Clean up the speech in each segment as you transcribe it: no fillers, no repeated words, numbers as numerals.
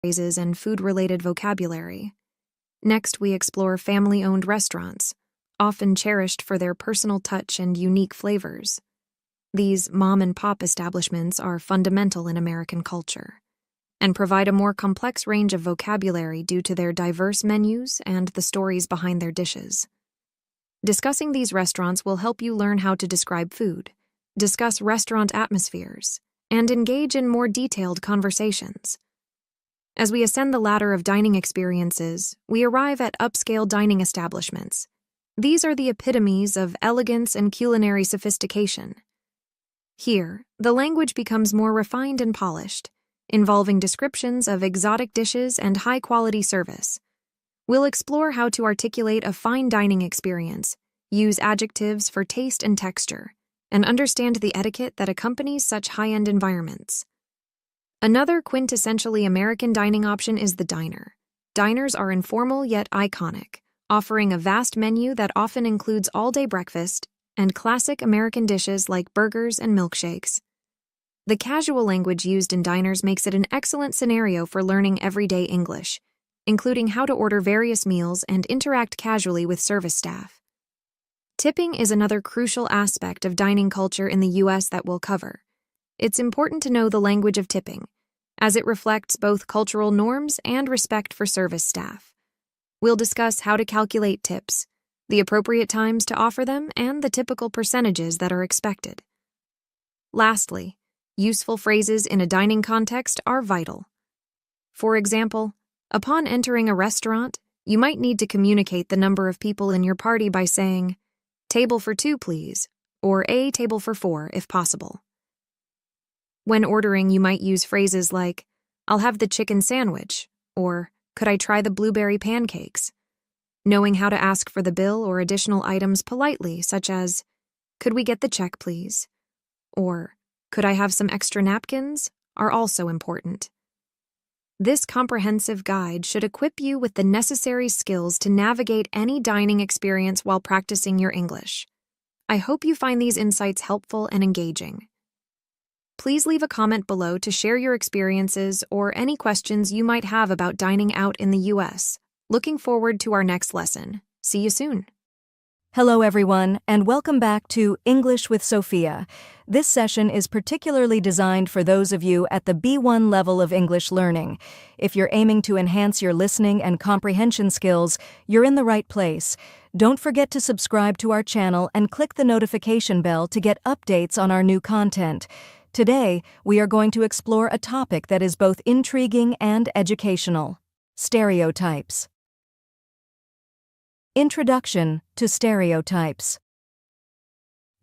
phrases and food-related vocabulary. Next, we explore family-owned restaurants, often cherished for their personal touch and unique flavors. These mom-and-pop establishments are fundamental in American culture and provide a more complex range of vocabulary due to their diverse menus and the stories behind their dishes. Discussing these restaurants will help you learn how to describe food, discuss restaurant atmospheres, and engage in more detailed conversations. As we ascend the ladder of dining experiences, we arrive at upscale dining establishments. These are the epitomes of elegance and culinary sophistication. Here, the language becomes more refined and polished, involving descriptions of exotic dishes and high-quality service. We'll explore how to articulate a fine dining experience, use adjectives for taste and texture, and understand the etiquette that accompanies such high-end environments. Another quintessentially American dining option is the diner. Diners are informal yet iconic, offering a vast menu that often includes all-day breakfast and classic American dishes like burgers and milkshakes. The casual language used in diners makes it an excellent scenario for learning everyday English, including how to order various meals and interact casually with service staff. Tipping is another crucial aspect of dining culture in the U.S. that we'll cover. It's important to know the language of tipping, as it reflects both cultural norms and respect for service staff. We'll discuss how to calculate tips, the appropriate times to offer them, and the typical percentages that are expected. Lastly, useful phrases in a dining context are vital. For example, upon entering a restaurant, you might need to communicate the number of people in your party by saying, "Table for 2, please," or "A table for 4, if possible. When ordering, you might use phrases like, "I'll have the chicken sandwich," or "Could I try the blueberry pancakes?" Knowing how to ask for the bill or additional items politely, such as, "Could we get the check, please?" or "Could I have some extra napkins?" are also important. This comprehensive guide should equip you with the necessary skills to navigate any dining experience while practicing your English. I hope you find these insights helpful and engaging. Please leave a comment below to share your experiences or any questions you might have about dining out in the U.S. Looking forward to our next lesson. See you soon. Hello everyone, and welcome back to English with Sophia. This session is particularly designed for those of you at the B1 level of English learning. If you're aiming to enhance your listening and comprehension skills, you're in the right place. Don't forget to subscribe to our channel and click the notification bell to get updates on our new content. Today, we are going to explore a topic that is both intriguing and educational: stereotypes. Introduction to stereotypes.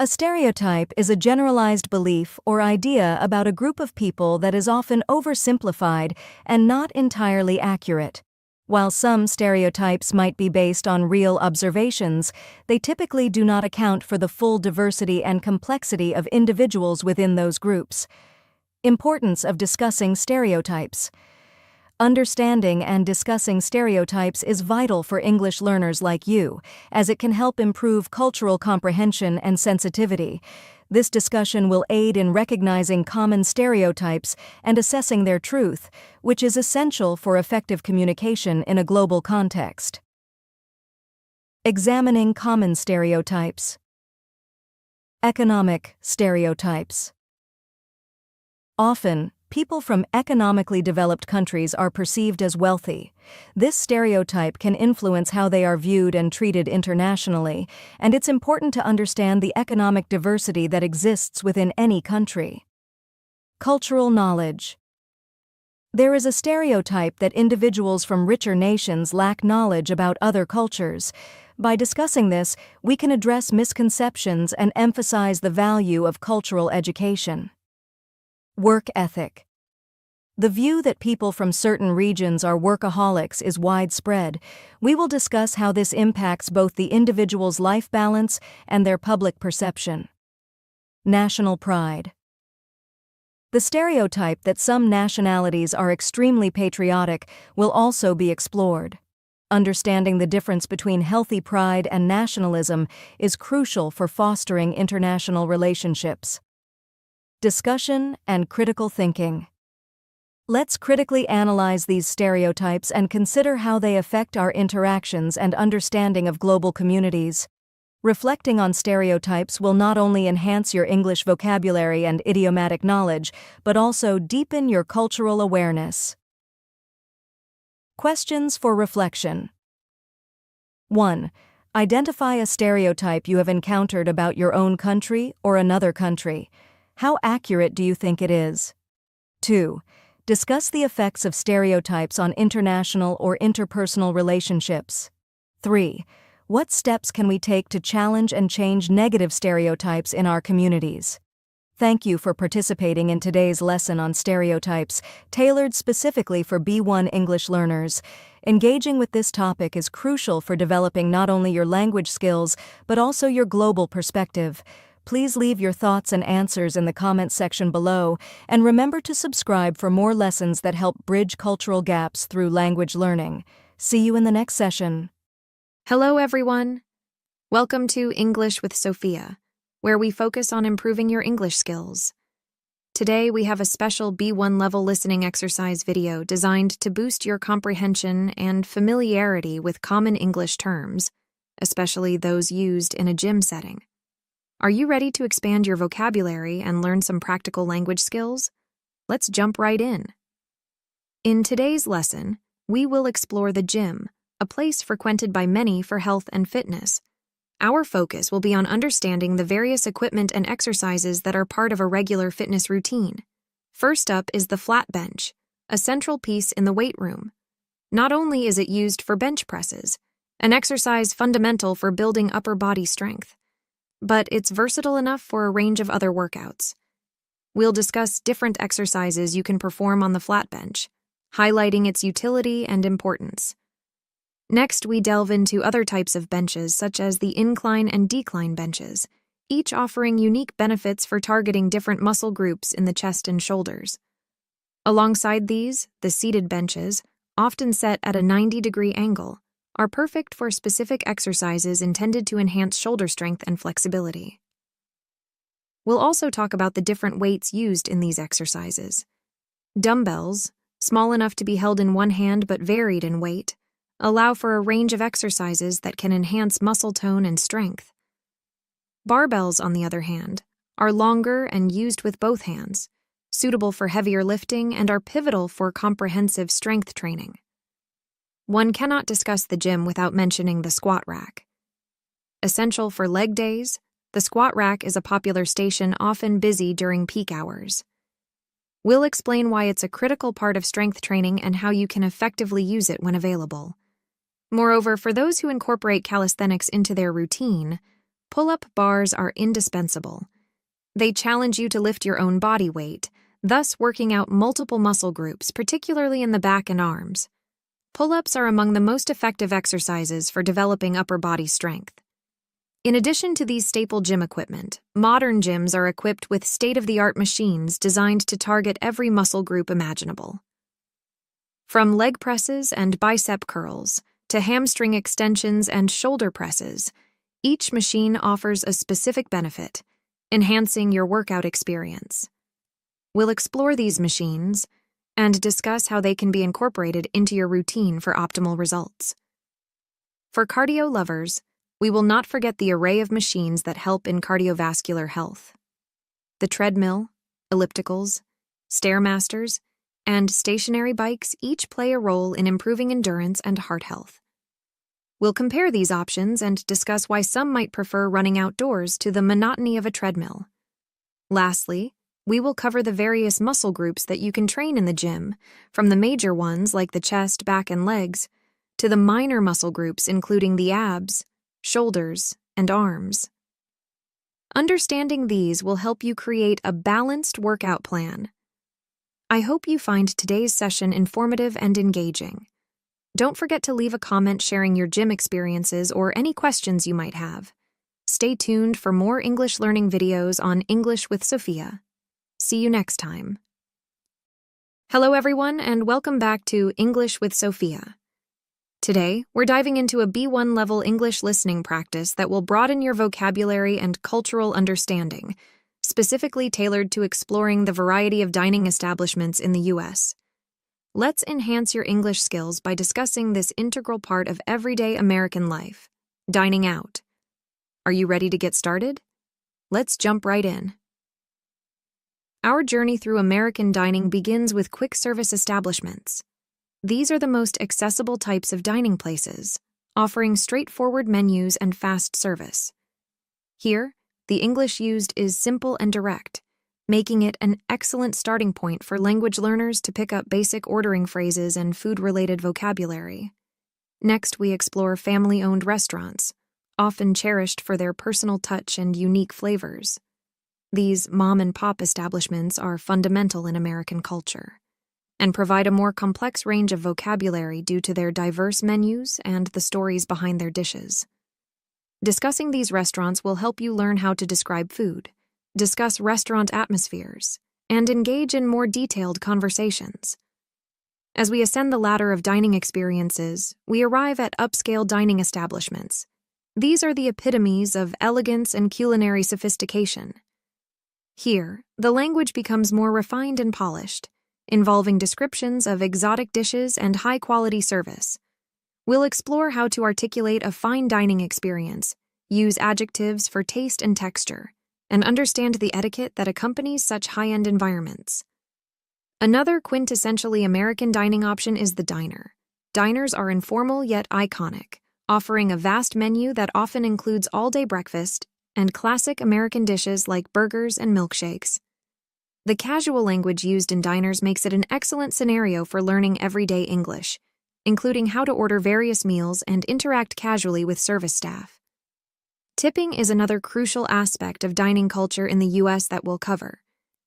A stereotype is a generalized belief or idea about a group of people that is often oversimplified and not entirely accurate. While some stereotypes might be based on real observations, they typically do not account for the full diversity and complexity of individuals within those groups. Importance of discussing stereotypes. Understanding and discussing stereotypes is vital for English learners like you, as it can help improve cultural comprehension and sensitivity. This discussion will aid in recognizing common stereotypes and assessing their truth, which is essential for effective communication in a global context. Examining common stereotypes. Economic stereotypes. Often, people from economically developed countries are perceived as wealthy. This stereotype can influence how they are viewed and treated internationally, and it's important to understand the economic diversity that exists within any country. Cultural knowledge. There is a stereotype that individuals from richer nations lack knowledge about other cultures. By discussing this, we can address misconceptions and emphasize the value of cultural education. Work ethic. The view that people from certain regions are workaholics is widespread. We will discuss how this impacts both the individual's life balance and their public perception. National pride. The stereotype that some nationalities are extremely patriotic will also be explored. Understanding the difference between healthy pride and nationalism is crucial for fostering international relationships. Discussion and critical thinking. Let's critically analyze these stereotypes and consider how they affect our interactions and understanding of global communities. Reflecting on stereotypes will not only enhance your English vocabulary and idiomatic knowledge, but also deepen your cultural awareness. Questions for reflection. 1. Identify a stereotype you have encountered about your own country or another country. How accurate do you think it is? 2. Discuss the effects of stereotypes on international or interpersonal relationships. 3. What steps can we take to challenge and change negative stereotypes in our communities? Thank you for participating in today's lesson on stereotypes, tailored specifically for B1 English learners. Engaging with this topic is crucial for developing not only your language skills, but also your global perspective. Please leave your thoughts and answers in the comments section below, and remember to subscribe for more lessons that help bridge cultural gaps through language learning. See you in the next session. Hello, everyone. Welcome to English with Sophia, where we focus on improving your English skills. Today, we have a special B1 level listening exercise video designed to boost your comprehension and familiarity with common English terms, especially those used in a gym setting. Are you ready to expand your vocabulary and learn some practical language skills? Let's jump right in. In today's lesson, we will explore the gym, a place frequented by many for health and fitness. Our focus will be on understanding the various equipment and exercises that are part of a regular fitness routine. First up is the flat bench, a central piece in the weight room. Not only is it used for bench presses, an exercise fundamental for building upper body strength, but it's versatile enough for a range of other workouts. We'll discuss different exercises you can perform on the flat bench, highlighting its utility and importance. Next, we delve into other types of benches, such as the incline and decline benches, each offering unique benefits for targeting different muscle groups in the chest and shoulders. Alongside these, the seated benches, often set at a 90-degree angle, are perfect for specific exercises intended to enhance shoulder strength and flexibility. We'll also talk about the different weights used in these exercises. Dumbbells, small enough to be held in one hand but varied in weight, allow for a range of exercises that can enhance muscle tone and strength. Barbells, on the other hand, are longer and used with both hands, suitable for heavier lifting and are pivotal for comprehensive strength training. One cannot discuss the gym without mentioning the squat rack. Essential for leg days, the squat rack is a popular station often busy during peak hours. We'll explain why it's a critical part of strength training and how you can effectively use it when available. Moreover, for those who incorporate calisthenics into their routine, pull-up bars are indispensable. They challenge you to lift your own body weight, thus working out multiple muscle groups, particularly in the back and arms. Pull-ups are among the most effective exercises for developing upper body strength. In addition to these staple gym equipment, modern gyms are equipped with state-of-the-art machines designed to target every muscle group imaginable. From leg presses and bicep curls to hamstring extensions and shoulder presses, each machine offers a specific benefit, enhancing your workout experience. We'll explore these machines and discuss how they can be incorporated into your routine for optimal results. For cardio lovers, we will not forget the array of machines that help in cardiovascular health. The treadmill, ellipticals, stairmasters, and stationary bikes each play a role in improving endurance and heart health. We'll compare these options and discuss why some might prefer running outdoors to the monotony of a treadmill. Lastly, we will cover the various muscle groups that you can train in the gym, from the major ones like the chest, back, and legs, to the minor muscle groups including the abs, shoulders, and arms. Understanding these will help you create a balanced workout plan. I hope you find today's session informative and engaging. Don't forget to leave a comment sharing your gym experiences or any questions you might have. Stay tuned for more English learning videos on English with Sophia. See you next time. Hello everyone, and welcome back to English with Sophia. Today, we're diving into a B1 level English listening practice that will broaden your vocabulary and cultural understanding, specifically tailored to exploring the variety of dining establishments in the U.S. Let's enhance your English skills by discussing this integral part of everyday American life, dining out. Are you ready to get started? Let's jump right in. Our journey through American dining begins with quick service establishments. These are the most accessible types of dining places, offering straightforward menus and fast service. Here, the English used is simple and direct, making it an excellent starting point for language learners to pick up basic ordering phrases and food-related vocabulary. Next, we explore family-owned restaurants, often cherished for their personal touch and unique flavors. These mom-and-pop establishments are fundamental in American culture and provide a more complex range of vocabulary due to their diverse menus and the stories behind their dishes. Discussing these restaurants will help you learn how to describe food, discuss restaurant atmospheres, and engage in more detailed conversations. As we ascend the ladder of dining experiences, we arrive at upscale dining establishments. These are the epitomes of elegance and culinary sophistication. Here, the language becomes more refined and polished, involving descriptions of exotic dishes and high-quality service. We'll explore how to articulate a fine dining experience, use adjectives for taste and texture, and understand the etiquette that accompanies such high-end environments. Another quintessentially American dining option is the diner. Diners are informal yet iconic, offering a vast menu that often includes all-day breakfast and classic American dishes like burgers and milkshakes. The casual language used in diners makes it an excellent scenario for learning everyday English, including how to order various meals and interact casually with service staff. Tipping is another crucial aspect of dining culture in the U.S. that we'll cover.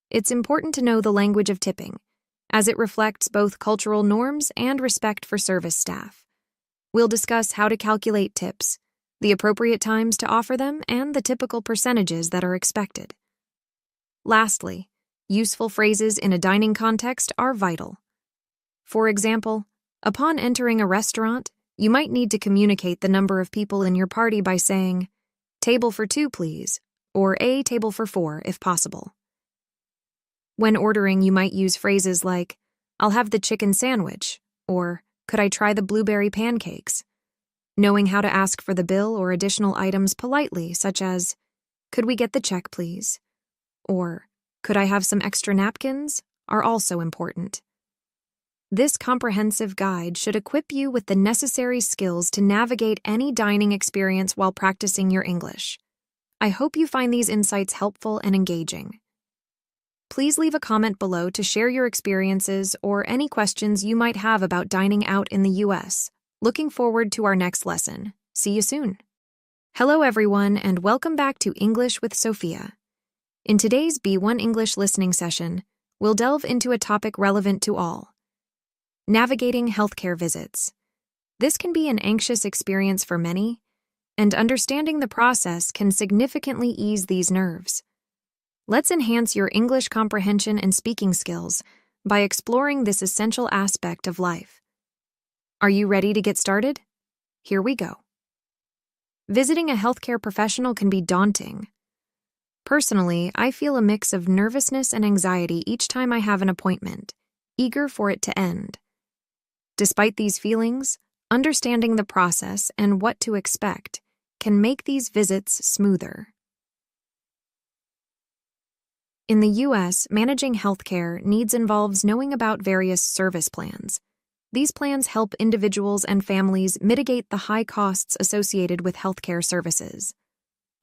It's important to know the language of tipping, as it reflects both cultural norms and respect for service staff. We'll discuss how to calculate tips, the appropriate times to offer them, and the typical percentages that are expected. Lastly, useful phrases in a dining context are vital. For example, upon entering a restaurant, you might need to communicate the number of people in your party by saying, "Table for 2, please," or "A table for 4, if possible. When ordering, you might use phrases like, "I'll have the chicken sandwich," or "Could I try the blueberry pancakes?" Knowing how to ask for the bill or additional items politely, such as, "Could we get the check, please?" or "Could I have some extra napkins?" are also important. This comprehensive guide should equip you with the necessary skills to navigate any dining experience while practicing your English. I hope you find these insights helpful and engaging. Please leave a comment below to share your experiences or any questions you might have about dining out in the U.S. Looking forward to our next lesson. See you soon. Hello everyone, and welcome back to English with Sophia. In today's B1 English listening session, we'll delve into a topic relevant to all: navigating healthcare visits. This can be an anxious experience for many, and understanding the process can significantly ease these nerves. Let's enhance your English comprehension and speaking skills by exploring this essential aspect of life. Are you ready to get started? Here we go. Visiting a healthcare professional can be daunting. Personally, I feel a mix of nervousness and anxiety each time I have an appointment, eager for it to end. Despite these feelings, understanding the process and what to expect can make these visits smoother. In the U.S., managing healthcare needs involves knowing about various service plans. These plans help individuals and families mitigate the high costs associated with healthcare services.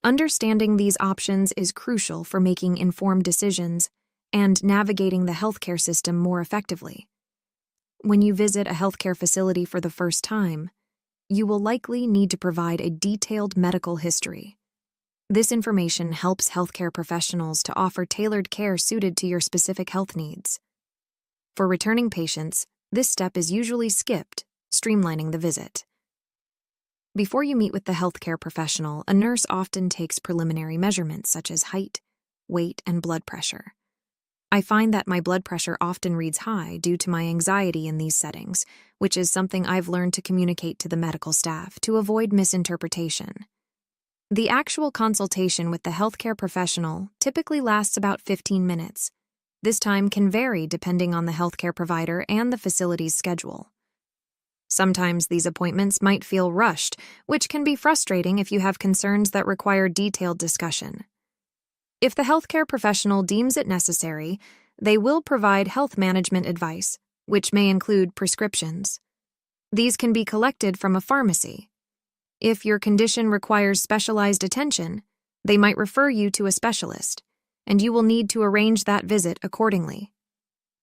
Understanding these options is crucial for making informed decisions and navigating the healthcare system more effectively. When you visit a healthcare facility for the first time, you will likely need to provide a detailed medical history. This information helps healthcare professionals to offer tailored care suited to your specific health needs. For returning patients, this step is usually skipped, streamlining the visit. Before you meet with the healthcare professional, a nurse often takes preliminary measurements such as height, weight, and blood pressure. I find that my blood pressure often reads high due to my anxiety in these settings, which is something I've learned to communicate to the medical staff to avoid misinterpretation. The actual consultation with the healthcare professional typically lasts about 15 minutes, This time can vary depending on the healthcare provider and the facility's schedule. Sometimes these appointments might feel rushed, which can be frustrating if you have concerns that require detailed discussion. If the healthcare professional deems it necessary, they will provide health management advice, which may include prescriptions. These can be collected from a pharmacy. If your condition requires specialized attention, they might refer you to a specialist, and you will need to arrange that visit accordingly.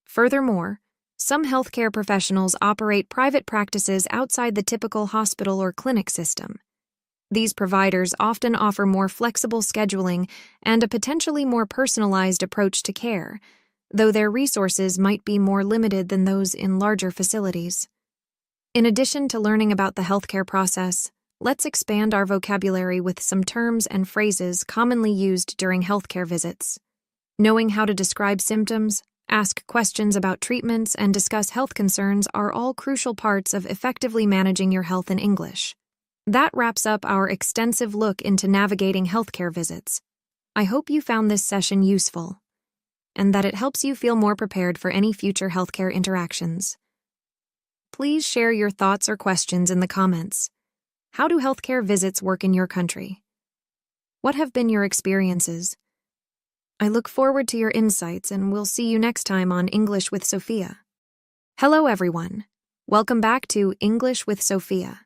Furthermore, some healthcare professionals operate private practices outside the typical hospital or clinic system. These providers often offer more flexible scheduling and a potentially more personalized approach to care, though their resources might be more limited than those in larger facilities. In addition to learning about the healthcare process, let's expand our vocabulary with some terms and phrases commonly used during healthcare visits. Knowing how to describe symptoms, ask questions about treatments, and discuss health concerns are all crucial parts of effectively managing your health in English. That wraps up our extensive look into navigating healthcare visits. I hope you found this session useful, and that it helps you feel more prepared for any future healthcare interactions. Please share your thoughts or questions in the comments. How do healthcare visits work in your country? What have been your experiences? I look forward to your insights, and we'll see you next time on English with Sophia. Hello, everyone. Welcome back to English with Sophia.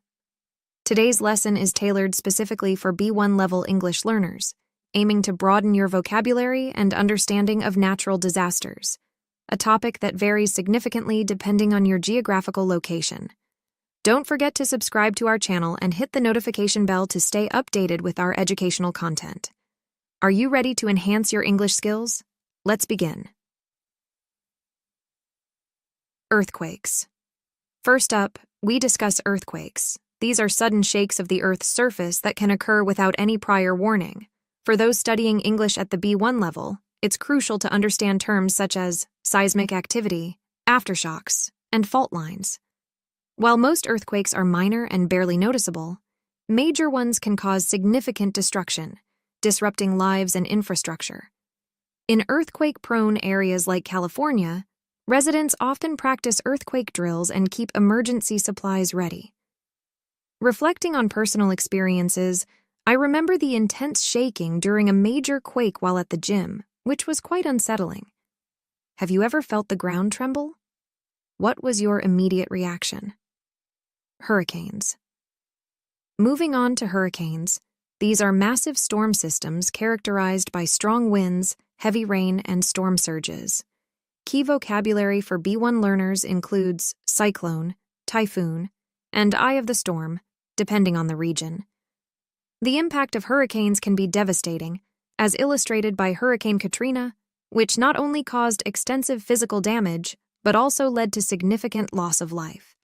Today's lesson is tailored specifically for B1 level English learners, aiming to broaden your vocabulary and understanding of natural disasters, a topic that varies significantly depending on your geographical location. Don't forget to subscribe to our channel and hit the notification bell to stay updated with our educational content. Are you ready to enhance your English skills? Let's begin. Earthquakes. First up, we discuss earthquakes. These are sudden shakes of the Earth's surface that can occur without any prior warning. For those studying English at the B1 level, it's crucial to understand terms such as seismic activity, aftershocks, and fault lines. While most earthquakes are minor and barely noticeable, major ones can cause significant destruction, disrupting lives and infrastructure. In earthquake-prone areas like California, residents often practice earthquake drills and keep emergency supplies ready. Reflecting on personal experiences, I remember the intense shaking during a major quake while at the gym, which was quite unsettling. Have you ever felt the ground tremble? What was your immediate reaction? Hurricanes. Moving on to hurricanes, these are massive storm systems characterized by strong winds, heavy rain, and storm surges. Key vocabulary for B1 learners includes cyclone, typhoon, and eye of the storm, depending on the region. The impact of hurricanes can be devastating, as illustrated by Hurricane Katrina, which not only caused extensive physical damage, but also led to significant loss of life.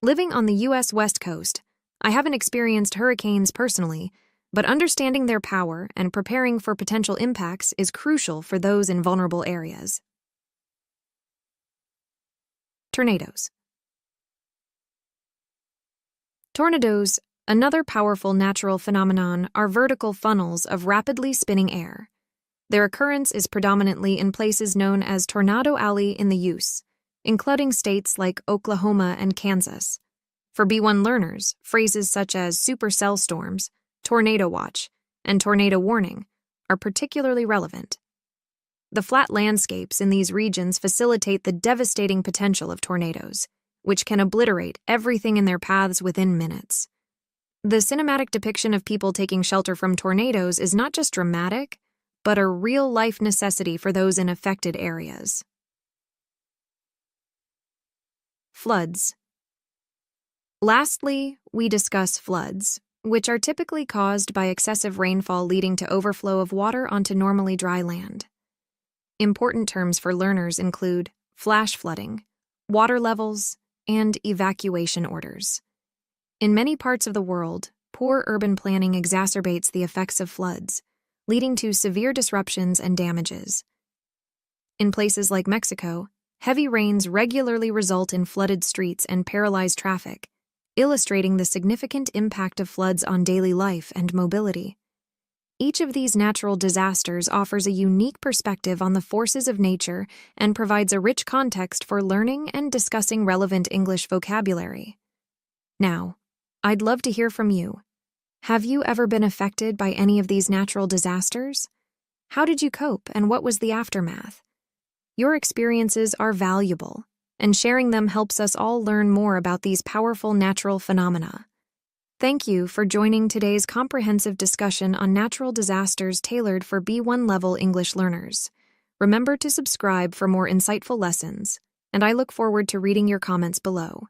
Living on the U.S. West Coast, I haven't experienced hurricanes personally, but understanding their power and preparing for potential impacts is crucial for those in vulnerable areas. Tornadoes. Tornadoes, another powerful natural phenomenon, are vertical funnels of rapidly spinning air. Their occurrence is predominantly in places known as Tornado Alley in the use, including states like Oklahoma and Kansas. For B1 learners, phrases such as supercell storms, tornado watch, and tornado warning are particularly relevant. The flat landscapes in these regions facilitate the devastating potential of tornadoes, which can obliterate everything in their paths within minutes. The cinematic depiction of people taking shelter from tornadoes is not just dramatic, but a real-life necessity for those in affected areas. Floods. Lastly, we discuss floods, which are typically caused by excessive rainfall leading to overflow of water onto normally dry land. Important terms for learners include flash flooding, water levels, and evacuation orders. In many parts of the world, poor urban planning exacerbates the effects of floods, leading to severe disruptions and damages. In places like Mexico, heavy rains regularly result in flooded streets and paralyzed traffic, illustrating the significant impact of floods on daily life and mobility. Each of these natural disasters offers a unique perspective on the forces of nature and provides a rich context for learning and discussing relevant English vocabulary. Now, I'd love to hear from you. Have you ever been affected by any of these natural disasters? How did you cope, and what was the aftermath? Your experiences are valuable, and sharing them helps us all learn more about these powerful natural phenomena. Thank you for joining today's comprehensive discussion on natural disasters tailored for B1 level English learners. Remember to subscribe for more insightful lessons, and I look forward to reading your comments below.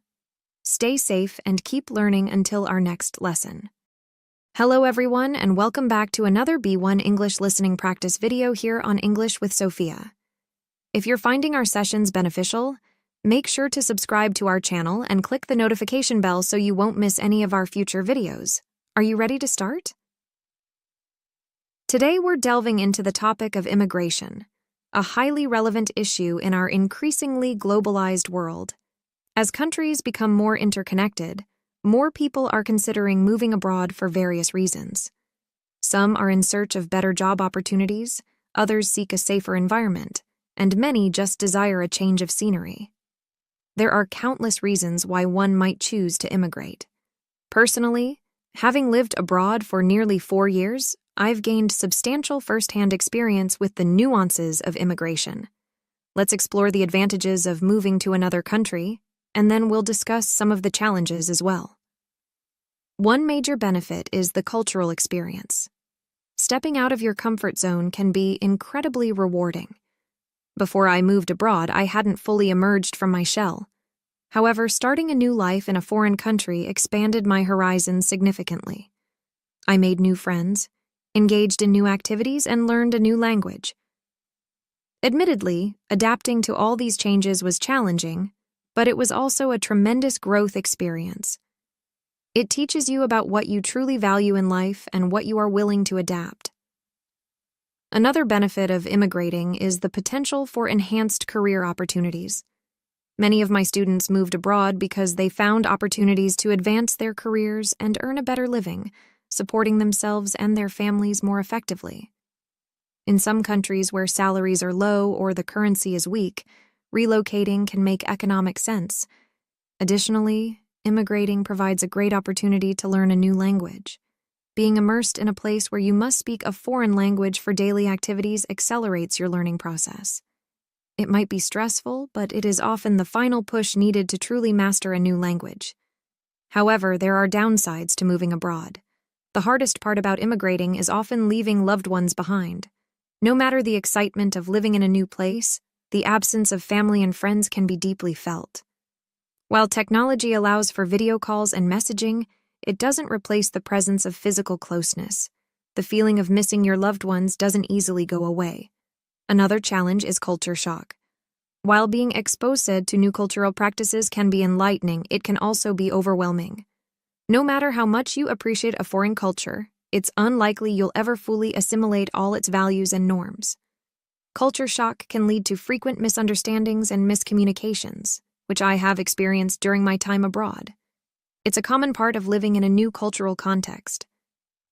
Stay safe and keep learning until our next lesson. Hello everyone, and welcome back to another B1 English listening practice video here on English with Sophia. If you're finding our sessions beneficial, make sure to subscribe to our channel and click the notification bell so you won't miss any of our future videos. Are you ready to start? Today we're delving into the topic of immigration, a highly relevant issue in our increasingly globalized world. As countries become more interconnected, more people are considering moving abroad for various reasons. Some are in search of better job opportunities, others seek a safer environment, and many just desire a change of scenery. There are countless reasons why one might choose to immigrate. Personally, having lived abroad for nearly 4 years, I've gained substantial first-hand experience with the nuances of immigration. Let's explore the advantages of moving to another country, and then we'll discuss some of the challenges as well. One major benefit is the cultural experience. Stepping out of your comfort zone can be incredibly rewarding. Before I moved abroad, I hadn't fully emerged from my shell. However, starting a new life in a foreign country expanded my horizons significantly. I made new friends, engaged in new activities, and learned a new language. Admittedly, adapting to all these changes was challenging, but it was also a tremendous growth experience. It teaches you about what you truly value in life and what you are willing to adapt. Another benefit of immigrating is the potential for enhanced career opportunities. Many of my students moved abroad because they found opportunities to advance their careers and earn a better living, supporting themselves and their families more effectively. In some countries where salaries are low or the currency is weak, relocating can make economic sense. Additionally, immigrating provides a great opportunity to learn a new language. Being immersed in a place where you must speak a foreign language for daily activities accelerates your learning process. It might be stressful, but it is often the final push needed to truly master a new language. However, there are downsides to moving abroad. The hardest part about immigrating is often leaving loved ones behind. No matter the excitement of living in a new place, the absence of family and friends can be deeply felt. While technology allows for video calls and messaging, it doesn't replace the presence of physical closeness. The feeling of missing your loved ones doesn't easily go away. Another challenge is culture shock. While being exposed to new cultural practices can be enlightening, it can also be overwhelming. No matter how much you appreciate a foreign culture, it's unlikely you'll ever fully assimilate all its values and norms. Culture shock can lead to frequent misunderstandings and miscommunications, which I have experienced during my time abroad. It's a common part of living in a new cultural context.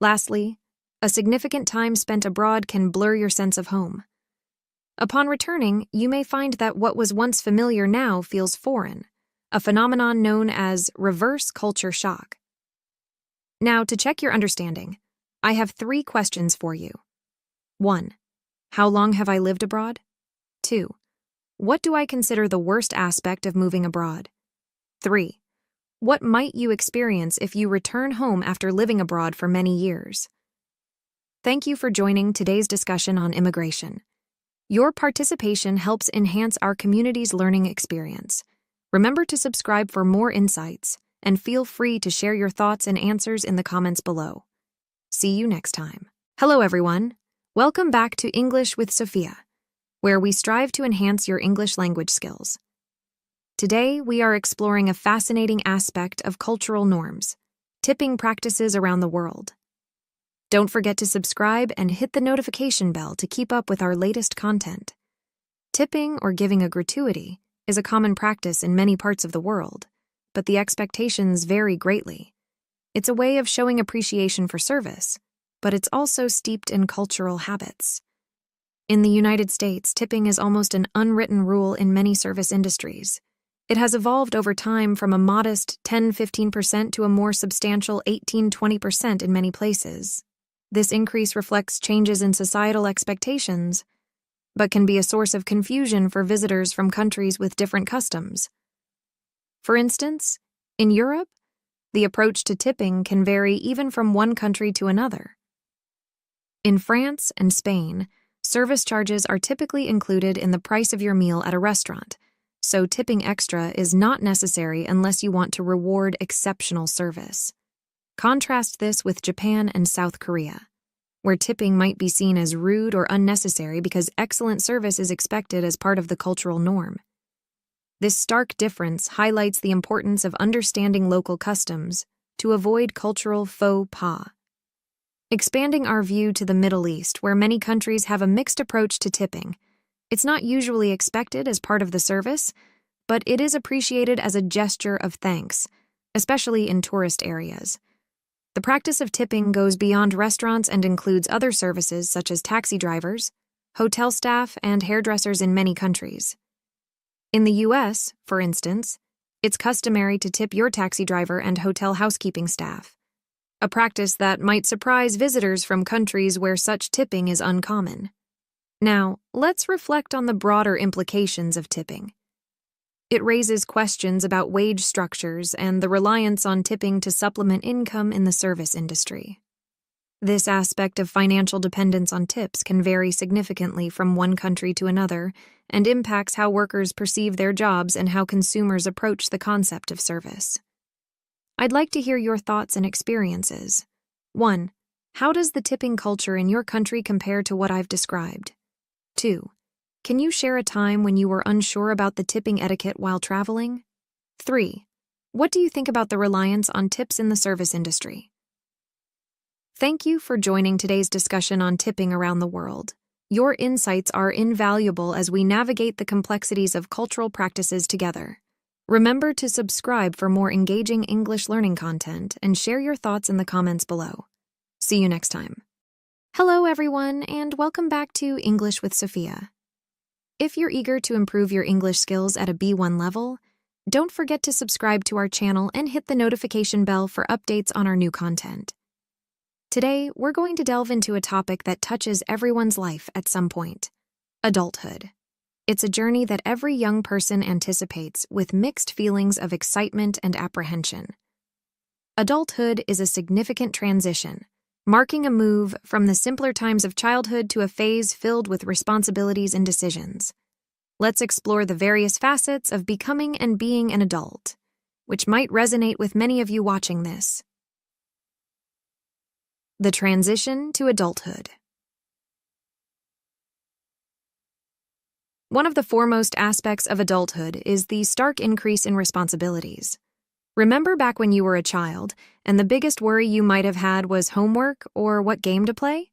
Lastly, a significant time spent abroad can blur your sense of home. Upon returning, you may find that what was once familiar now feels foreign, a phenomenon known as reverse culture shock. Now, to check your understanding, I have 3 questions for you. 1. How long have I lived abroad? 2. What do I consider the worst aspect of moving abroad? 3. What might you experience if you return home after living abroad for many years? Thank you for joining today's discussion on immigration. Your participation helps enhance our community's learning experience. Remember to subscribe for more insights, and feel free to share your thoughts and answers in the comments below. See you next time. Hello everyone. Welcome back to English with Sophia, where we strive to enhance your English language skills. Today, we are exploring a fascinating aspect of cultural norms, tipping practices around the world. Don't forget to subscribe and hit the notification bell to keep up with our latest content. Tipping, or giving a gratuity, is a common practice in many parts of the world, but the expectations vary greatly. It's a way of showing appreciation for service, but it's also steeped in cultural habits. In the United States, tipping is almost an unwritten rule in many service industries. It has evolved over time from a modest 10–15% to a more substantial 18–20% in many places. This increase reflects changes in societal expectations, but can be a source of confusion for visitors from countries with different customs. For instance, in Europe, the approach to tipping can vary even from one country to another. In France and Spain, service charges are typically included in the price of your meal at a restaurant, so tipping extra is not necessary unless you want to reward exceptional service. Contrast this with Japan and South Korea, where tipping might be seen as rude or unnecessary because excellent service is expected as part of the cultural norm. This stark difference highlights the importance of understanding local customs to avoid cultural faux pas. Expanding our view to the Middle East, where many countries have a mixed approach to tipping, it's not usually expected as part of the service, but it is appreciated as a gesture of thanks, especially in tourist areas. The practice of tipping goes beyond restaurants and includes other services such as taxi drivers, hotel staff, and hairdressers in many countries. In the U.S., for instance, it's customary to tip your taxi driver and hotel housekeeping staff, a practice that might surprise visitors from countries where such tipping is uncommon. Now, let's reflect on the broader implications of tipping. It raises questions about wage structures and the reliance on tipping to supplement income in the service industry. This aspect of financial dependence on tips can vary significantly from one country to another and impacts how workers perceive their jobs and how consumers approach the concept of service. I'd like to hear your thoughts and experiences. 1. How does the tipping culture in your country compare to what I've described? 2. Can you share a time when you were unsure about the tipping etiquette while traveling? 3. What do you think about the reliance on tips in the service industry? Thank you for joining today's discussion on tipping around the world. Your insights are invaluable as we navigate the complexities of cultural practices together. Remember to subscribe for more engaging English learning content and share your thoughts in the comments below. See you next time. Hello, everyone, and welcome back to English with Sophia. If you're eager to improve your English skills at a B1 level, don't forget to subscribe to our channel and hit the notification bell for updates on our new content. Today, we're going to delve into a topic that touches everyone's life at some point: adulthood. It's a journey that every young person anticipates with mixed feelings of excitement and apprehension. Adulthood is a significant transition, marking a move from the simpler times of childhood to a phase filled with responsibilities and decisions. Let's explore the various facets of becoming and being an adult, which might resonate with many of you watching this. The transition to adulthood. One of the foremost aspects of adulthood is the stark increase in responsibilities. Remember back when you were a child, and the biggest worry you might have had was homework or what game to play?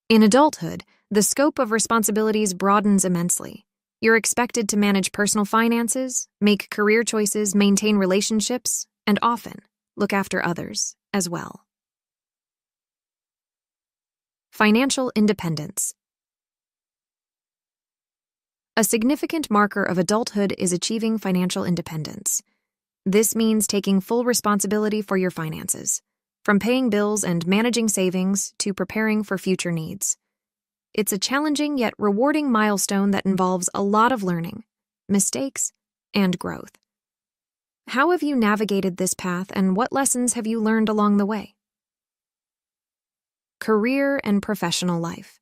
In adulthood, the scope of responsibilities broadens immensely. You're expected to manage personal finances, make career choices, maintain relationships, and often look after others as well. Financial independence. A significant marker of adulthood is achieving financial independence. This means taking full responsibility for your finances, from paying bills and managing savings to preparing for future needs. It's a challenging yet rewarding milestone that involves a lot of learning, mistakes, and growth. How have you navigated this path, and what lessons have you learned along the way? Career and professional life.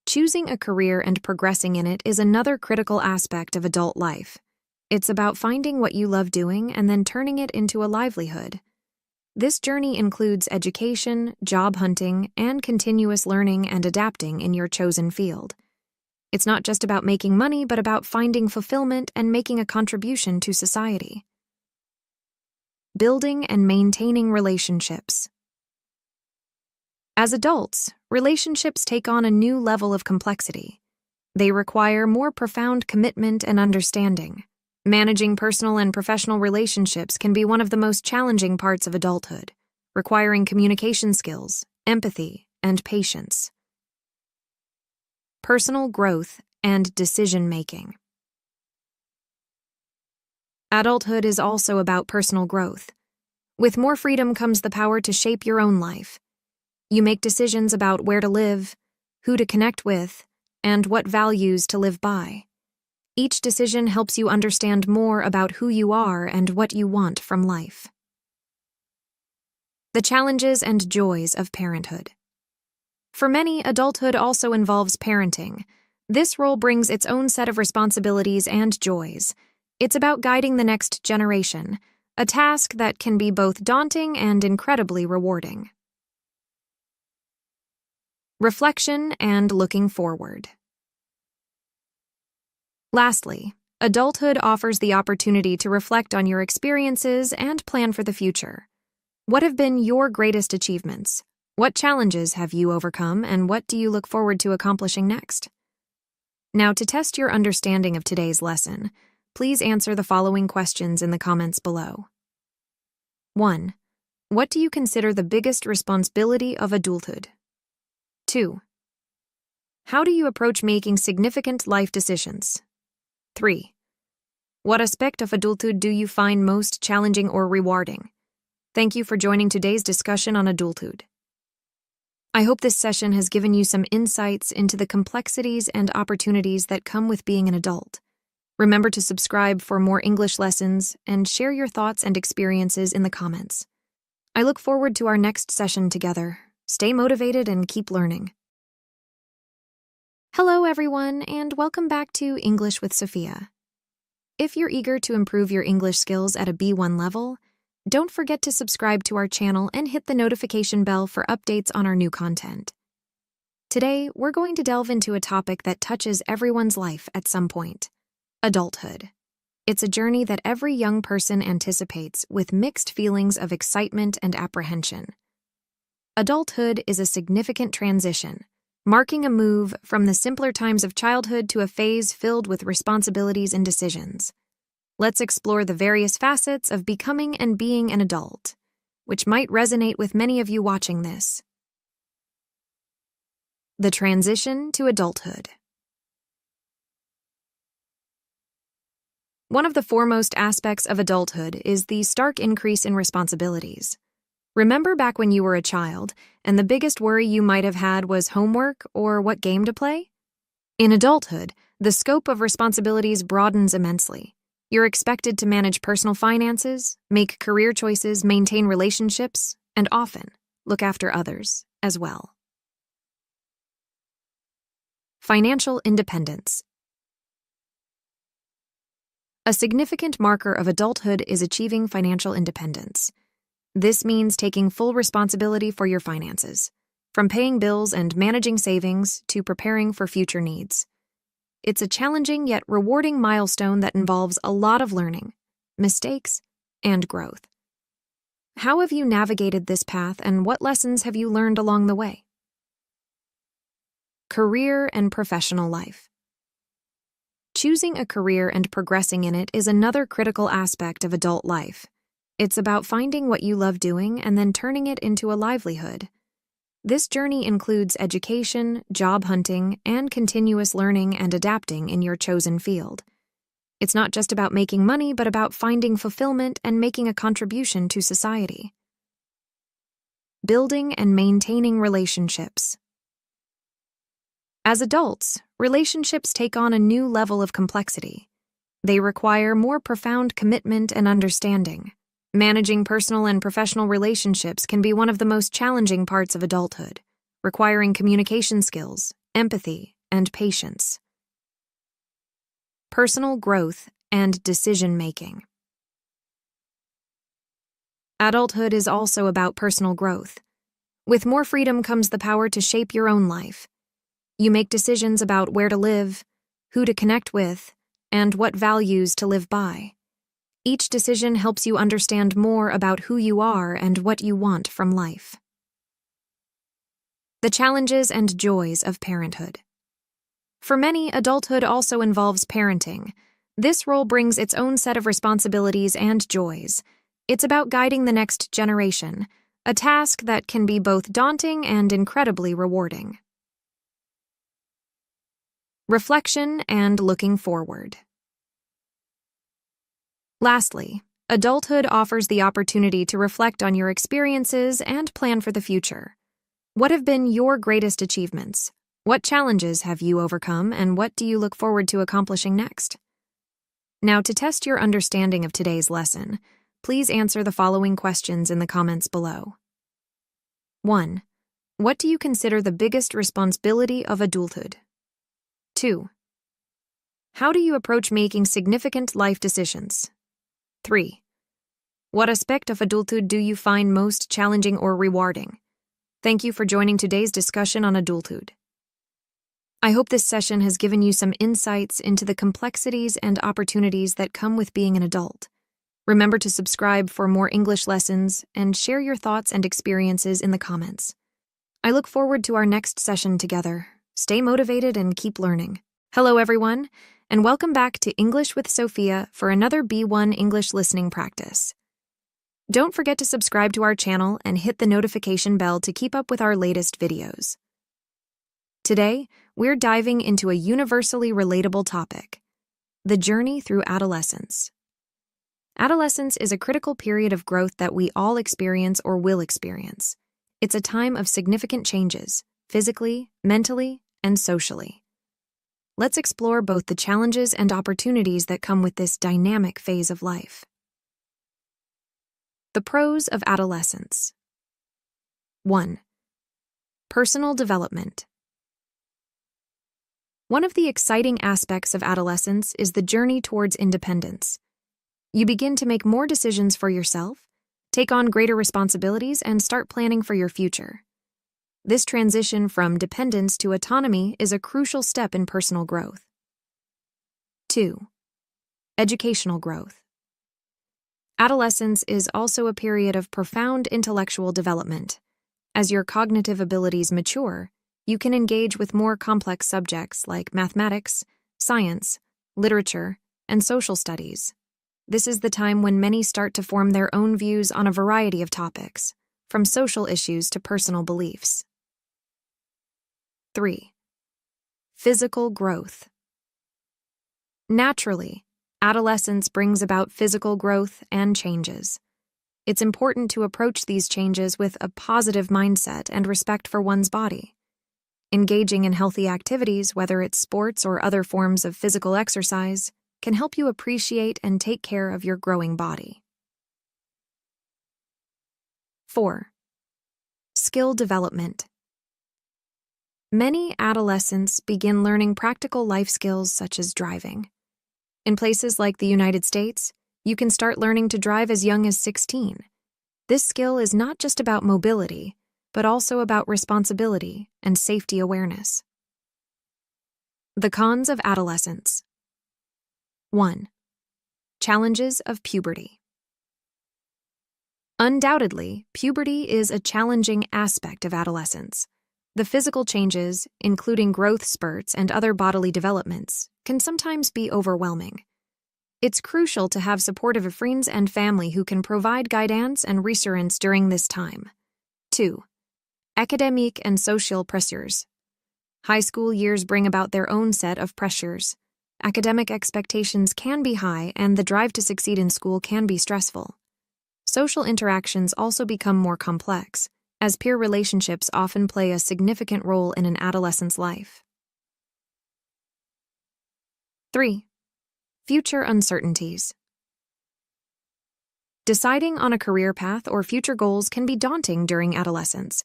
Choosing a career and progressing in it is another critical aspect of adult life. It's about finding what you love doing and then turning it into a livelihood. This journey includes education, job hunting, and continuous learning and adapting in your chosen field. It's not just about making money, but about finding fulfillment and making a contribution to society. Building and maintaining relationships. As adults, relationships take on a new level of complexity. They require more profound commitment and understanding. Managing personal and professional relationships can be one of the most challenging parts of adulthood, requiring communication skills, empathy, and patience. Personal growth and decision-making. Adulthood is also about personal growth. With more freedom comes the power to shape your own life. You make decisions about where to live, who to connect with, and what values to live by. Each decision helps you understand more about who you are and what you want from life. The challenges and joys of parenthood. For many, adulthood also involves parenting. This role brings its own set of responsibilities and joys. It's about guiding the next generation, a task that can be both daunting and incredibly rewarding. Reflection and looking forward. Lastly, adulthood offers the opportunity to reflect on your experiences and plan for the future. What have been your greatest achievements? What challenges have you overcome, and what do you look forward to accomplishing next? Now, to test your understanding of today's lesson, please answer the following questions in the comments below. 1. What do you consider the biggest responsibility of adulthood? 2. How do you approach making significant life decisions? 3. What aspect of adulthood do you find most challenging or rewarding? Thank you for joining today's discussion on adulthood. I hope this session has given you some insights into the complexities and opportunities that come with being an adult. Remember to subscribe for more English lessons and share your thoughts and experiences in the comments. I look forward to our next session together. Stay motivated and keep learning. Hello, everyone, and welcome back to English with Sophia. If you're eager to improve your English skills at a B1 level, don't forget to subscribe to our channel and hit the notification bell for updates on our new content. Today, we're going to delve into a topic that touches everyone's life at some point: adulthood. It's a journey that every young person anticipates with mixed feelings of excitement and apprehension. Adulthood is a significant transition, marking a move from the simpler times of childhood to a phase filled with responsibilities and decisions. Let's explore the various facets of becoming and being an adult, which might resonate with many of you watching this. The transition to adulthood. One of the foremost aspects of adulthood is the stark increase in responsibilities. Remember back when you were a child, and the biggest worry you might have had was homework or what game to play? In adulthood, the scope of responsibilities broadens immensely. You're expected to manage personal finances, make career choices, maintain relationships, and often look after others as well. Financial independence. A significant marker of adulthood is achieving financial independence. This means taking full responsibility for your finances, from paying bills and managing savings to preparing for future needs. It's a challenging yet rewarding milestone that involves a lot of learning, mistakes, and growth. How have you navigated this path, and what lessons have you learned along the way? Career and professional life. Choosing a career and progressing in it is another critical aspect of adult life. It's about finding what you love doing and then turning it into a livelihood. This journey includes education, job hunting, and continuous learning and adapting in your chosen field. It's not just about making money, but about finding fulfillment and making a contribution to society. Building and maintaining relationships. As adults, relationships take on a new level of complexity. They require more profound commitment and understanding. Managing personal and professional relationships can be one of the most challenging parts of adulthood, requiring communication skills, empathy, and patience. Personal growth and decision-making. Adulthood is also about personal growth. With more freedom comes the power to shape your own life. You make decisions about where to live, who to connect with, and what values to live by. Each decision helps you understand more about who you are and what you want from life. The challenges and joys of parenthood. For many, adulthood also involves parenting. This role brings its own set of responsibilities and joys. It's about guiding the next generation, a task that can be both daunting and incredibly rewarding. Reflection and looking forward. Lastly, adulthood offers the opportunity to reflect on your experiences and plan for the future. What have been your greatest achievements? What challenges have you overcome, and what do you look forward to accomplishing next? Now, to test your understanding of today's lesson, please answer the following questions in the comments below. 1. What do you consider the biggest responsibility of adulthood? 2. How do you approach making significant life decisions? 3. What aspect of adulthood do you find most challenging or rewarding? Thank you for joining today's discussion on adulthood. I hope this session has given you some insights into the complexities and opportunities that come with being an adult. Remember to subscribe for more English lessons and share your thoughts and experiences in the comments. I look forward to our next session together. Stay motivated and keep learning. Hello, everyone, and welcome back to English with Sophia for another B1 English listening practice. Don't forget to subscribe to our channel and hit the notification bell to keep up with our latest videos. Today, we're diving into a universally relatable topic: the journey through adolescence. Adolescence is a critical period of growth that we all experience or will experience. It's a time of significant changes, physically, mentally, and socially. Let's explore both the challenges and opportunities that come with this dynamic phase of life. The pros of adolescence. 1. Personal development. One of the exciting aspects of adolescence is the journey towards independence. You begin to make more decisions for yourself, take on greater responsibilities, and start planning for your future. This transition from dependence to autonomy is a crucial step in personal growth. 2. Educational growth. Adolescence is also a period of profound intellectual development. As your cognitive abilities mature, you can engage with more complex subjects like mathematics, science, literature, and social studies. This is the time when many start to form their own views on a variety of topics, from social issues to personal beliefs. 3. Physical growth. Naturally, adolescence brings about physical growth and changes. It's important to approach these changes with a positive mindset and respect for one's body. Engaging in healthy activities, whether it's sports or other forms of physical exercise, can help you appreciate and take care of your growing body. 4. Skill development. Many adolescents begin learning practical life skills such as driving. In places like the United States, you can start learning to drive as young as 16. This skill is not just about mobility, but also about responsibility and safety awareness. The cons of adolescence. 1. Challenges of puberty. Undoubtedly, puberty is a challenging aspect of adolescence. The physical changes, including growth spurts and other bodily developments, can sometimes be overwhelming. It's crucial to have supportive friends and family who can provide guidance and reassurance during this time. 2. Academic and social pressures. High school years bring about their own set of pressures. Academic expectations can be high, and the drive to succeed in school can be stressful. Social interactions also become more complex, as peer relationships often play a significant role in an adolescent's life. 3. Future uncertainties. Deciding on a career path or future goals can be daunting during adolescence.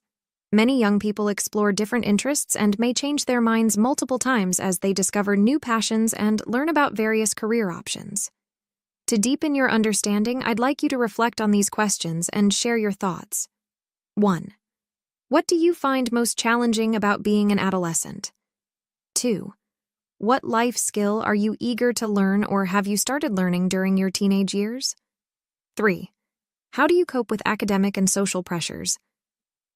Many young people explore different interests and may change their minds multiple times as they discover new passions and learn about various career options. To deepen your understanding, I'd like you to reflect on these questions and share your thoughts. 1. What do you find most challenging about being an adolescent? 2. What life skill are you eager to learn or have you started learning during your teenage years? 3. How do you cope with academic and social pressures?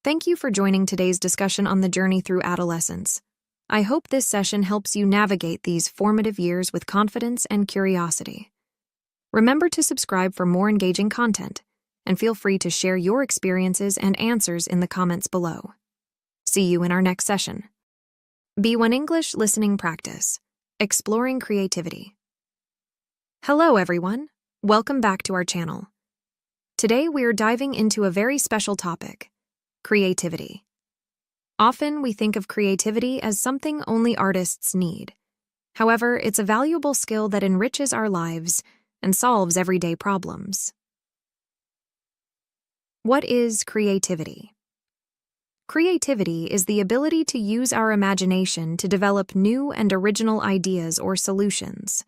Thank you for joining today's discussion on the journey through adolescence. I hope this session helps you navigate these formative years with confidence and curiosity. Remember to subscribe for more engaging content, and feel free to share your experiences and answers in the comments below. See you in our next session. B1 English Listening Practice, Exploring Creativity. Hello, everyone. Welcome back to our channel. Today, we're diving into a very special topic, creativity. Often, we think of creativity as something only artists need. However, it's a valuable skill that enriches our lives and solves everyday problems. What is creativity? Creativity is the ability to use our imagination to develop new and original ideas or solutions.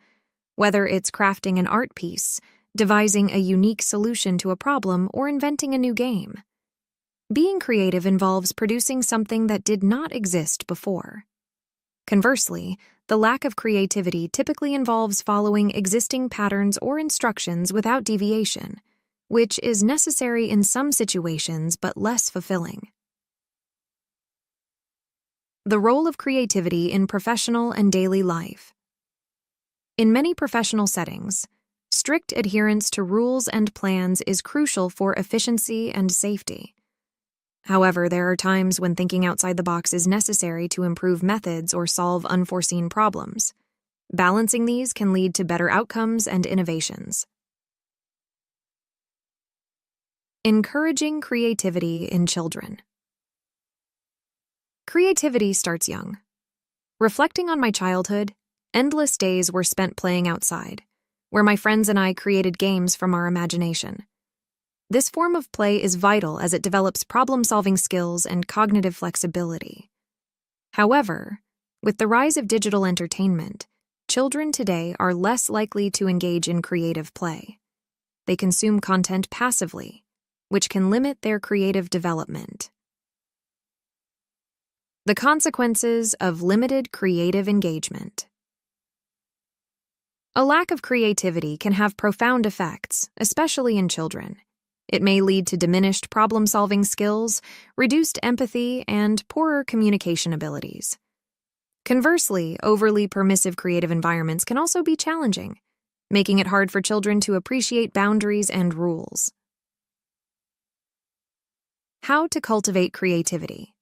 Whether it's crafting an art piece, devising a unique solution to a problem, or inventing a new game. Being creative involves producing something that did not exist before. Conversely, the lack of creativity typically involves following existing patterns or instructions without deviation, which is necessary in some situations but less fulfilling. The role of creativity in professional and daily life. In many professional settings, strict adherence to rules and plans is crucial for efficiency and safety. However, there are times when thinking outside the box is necessary to improve methods or solve unforeseen problems. Balancing these can lead to better outcomes and innovations. Encouraging creativity in children. Creativity starts young. Reflecting on my childhood, endless days were spent playing outside, where my friends and I created games from our imagination. This form of play is vital as it develops problem-solving skills and cognitive flexibility. However, with the rise of digital entertainment, children today are less likely to engage in creative play. They consume content passively, which can limit their creative development. The consequences of limited creative engagement. A lack of creativity can have profound effects, especially in children. It may lead to diminished problem-solving skills, reduced empathy, and poorer communication abilities. Conversely, overly permissive creative environments can also be challenging, making it hard for children to appreciate boundaries and rules. How to cultivate creativity.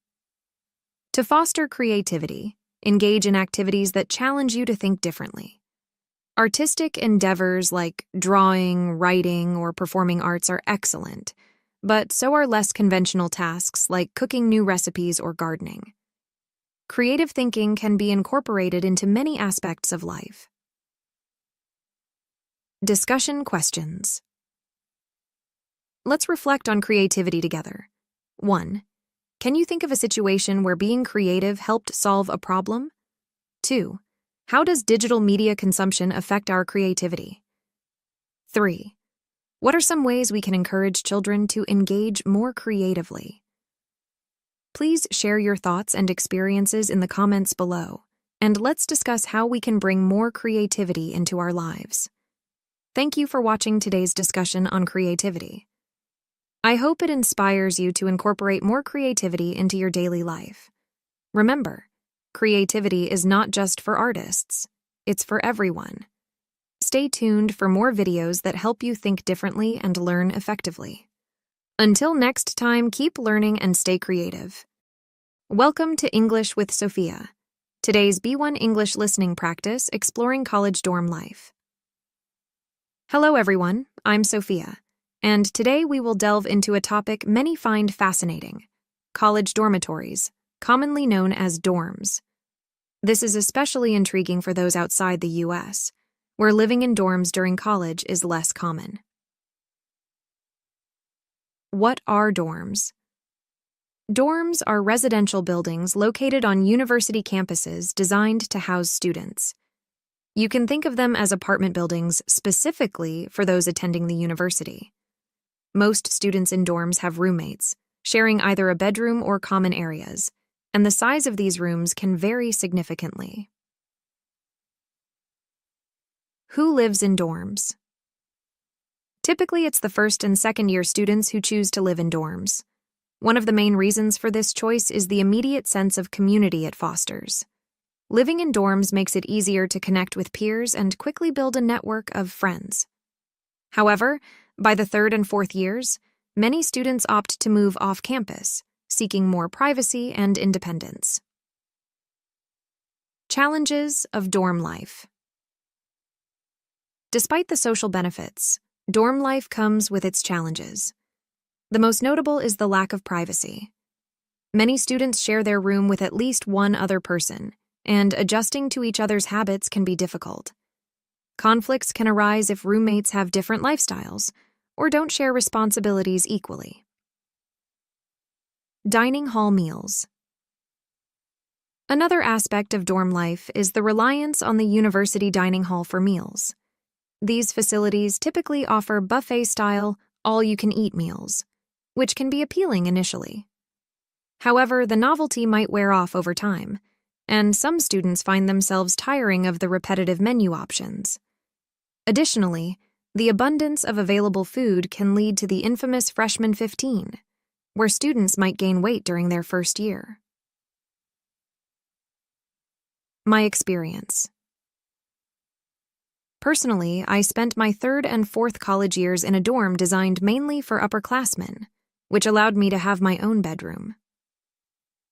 To foster creativity, engage in activities that challenge you to think differently. Artistic endeavors like drawing, writing, or performing arts are excellent, but so are less conventional tasks like cooking new recipes or gardening. Creative thinking can be incorporated into many aspects of life. Discussion questions. Let's reflect on creativity together. 1. Can you think of a situation where being creative helped solve a problem? 2. How does digital media consumption affect our creativity? 3. What are some ways we can encourage children to engage more creatively? Please share your thoughts and experiences in the comments below, and let's discuss how we can bring more creativity into our lives. Thank you for watching today's discussion on creativity. I hope it inspires you to incorporate more creativity into your daily life. Remember, creativity is not just for artists, it's for everyone. Stay tuned for more videos that help you think differently and learn effectively. Until next time, keep learning and stay creative. Welcome to English with Sophia, today's B1 English listening practice exploring college dorm life. Hello everyone, I'm Sophia, and today we will delve into a topic many find fascinating, college dormitories, commonly known as dorms. This is especially intriguing for those outside the U.S., where living in dorms during college is less common. What are dorms? Dorms are residential buildings located on university campuses designed to house students. You can think of them as apartment buildings specifically for those attending the university. Most students in dorms have roommates, sharing either a bedroom or common areas, and the size of these rooms can vary significantly. Who lives in dorms? Typically, it's the first and second year students who choose to live in dorms. One of the main reasons for this choice is the immediate sense of community it fosters. Living in dorms makes it easier to connect with peers and quickly build a network of friends. However, By the third and fourth years, many students opt to move off campus, seeking more privacy and independence. Challenges of dorm life. Despite the social benefits, dorm life comes with its challenges. The most notable is the lack of privacy. Many students share their room with at least one other person, and adjusting to each other's habits can be difficult. Conflicts can arise if roommates have different lifestyles or don't share responsibilities equally. Dining hall meals. Another aspect of dorm life is the reliance on the university dining hall for meals. These facilities typically offer buffet-style, all-you-can-eat meals, which can be appealing initially. However, the novelty might wear off over time, and some students find themselves tiring of the repetitive menu options. Additionally, the abundance of available food can lead to the infamous freshman 15, where students might gain weight during their first year. My experience. Personally, I spent my third and fourth college years in a dorm designed mainly for upperclassmen, which allowed me to have my own bedroom.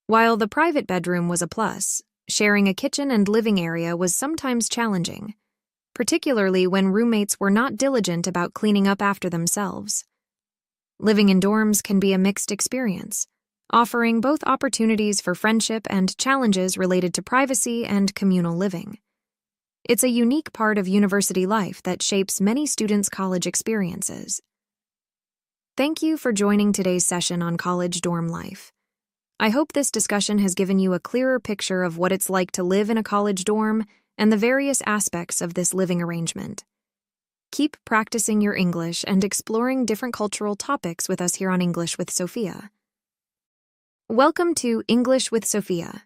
While the private bedroom was a plus, sharing a kitchen and living area was sometimes challenging, particularly when roommates were not diligent about cleaning up after themselves. Living in dorms can be a mixed experience, offering both opportunities for friendship and challenges related to privacy and communal living. It's a unique part of university life that shapes many students' college experiences. Thank you for joining today's session on college dorm life. I hope this discussion has given you a clearer picture of what it's like to live in a college dorm and the various aspects of this living arrangement. Keep practicing your English and exploring different cultural topics with us here on English with Sophia. Welcome to English with Sophia.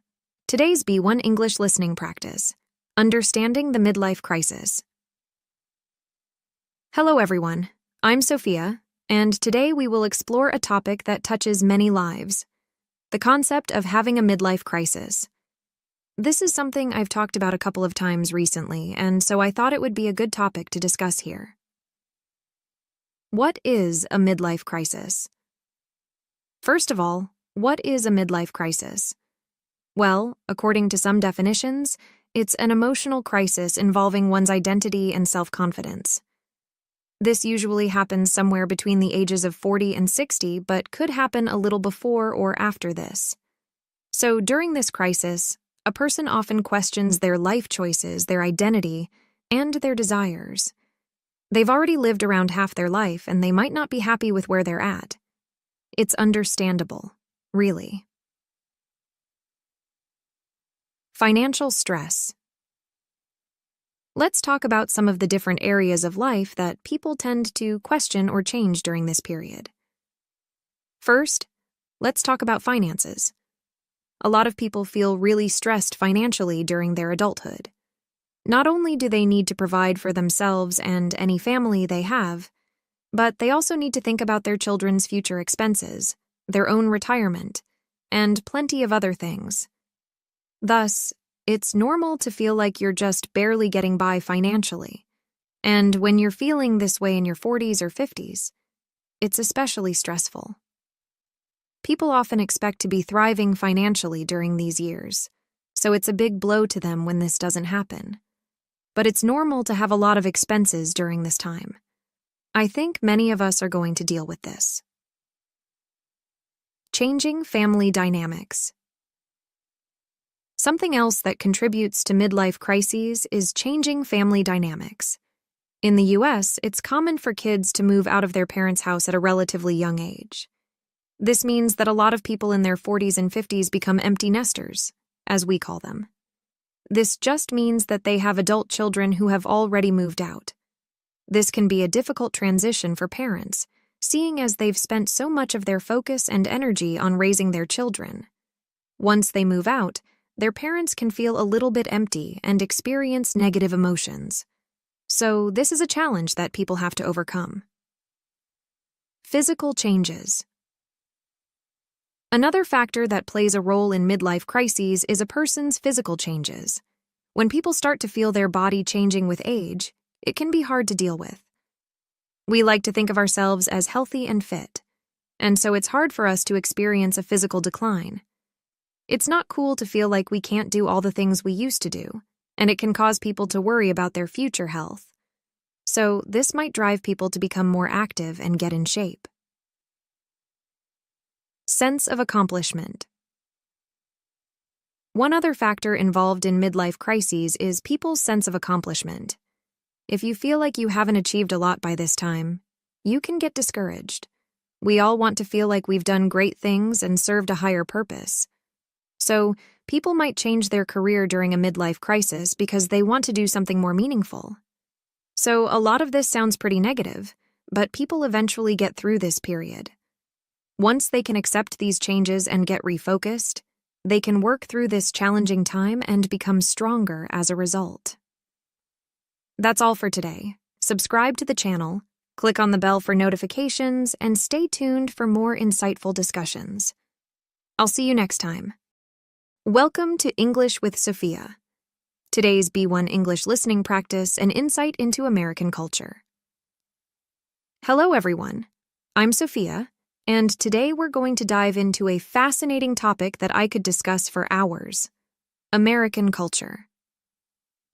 Today's B1 English listening practice, Understanding the Midlife Crisis. Hello everyone, I'm Sophia, and today we will explore a topic that touches many lives, the concept of having a midlife crisis. This is something I've talked about a couple of times recently, and so I thought it would be a good topic to discuss here. What is a midlife crisis? First of all, what is a midlife crisis? Well, according to some definitions, it's an emotional crisis involving one's identity and self-confidence. This usually happens somewhere between the ages of 40 and 60, but could happen a little before or after this. So during this crisis, a person often questions their life choices, their identity, and their desires. They've already lived around half their life, and they might not be happy with where they're at. It's understandable, really. Financial stress. Let's talk about some of the different areas of life that people tend to question or change during this period. First, let's talk about finances. A lot of people feel really stressed financially during their adulthood. Not only do they need to provide for themselves and any family they have, but they also need to think about their children's future expenses, their own retirement, and plenty of other things. Thus, it's normal to feel like you're just barely getting by financially. And when you're feeling this way in your 40s or 50s, it's especially stressful. People often expect to be thriving financially during these years, so it's a big blow to them when this doesn't happen. But it's normal to have a lot of expenses during this time. I think many of us are going to deal with this. Changing family dynamics. Something else that contributes to midlife crises is changing family dynamics. In the US, it's common for kids to move out of their parents' house at a relatively young age. This means that a lot of people in their 40s and 50s become empty nesters, as we call them. This just means that they have adult children who have already moved out. This can be a difficult transition for parents, seeing as they've spent so much of their focus and energy on raising their children. Once they move out, their parents can feel a little bit empty and experience negative emotions. So this is a challenge that people have to overcome. Physical changes. Another factor that plays a role in midlife crises is a person's physical changes. When people start to feel their body changing with age, it can be hard to deal with. We like to think of ourselves as healthy and fit, and so it's hard for us to experience a physical decline. It's not cool to feel like we can't do all the things we used to do, and it can cause people to worry about their future health. So this might drive people to become more active and get in shape. Sense of accomplishment. One other factor involved in midlife crises is people's sense of accomplishment. If you feel like you haven't achieved a lot by this time, you can get discouraged. We all want to feel like we've done great things and served a higher purpose. So, people might change their career during a midlife crisis because they want to do something more meaningful. So, a lot of this sounds pretty negative, but people eventually get through this period. Once they can accept these changes and get refocused, they can work through this challenging time and become stronger as a result. That's all for today. Subscribe to the channel, click on the bell for notifications, and stay tuned for more insightful discussions. I'll see you next time. Welcome to English with Sophia. Today's B1 English listening practice, an insight into American culture. Hello, everyone. I'm Sophia, and today we're going to dive into a fascinating topic that I could discuss for hours: American culture.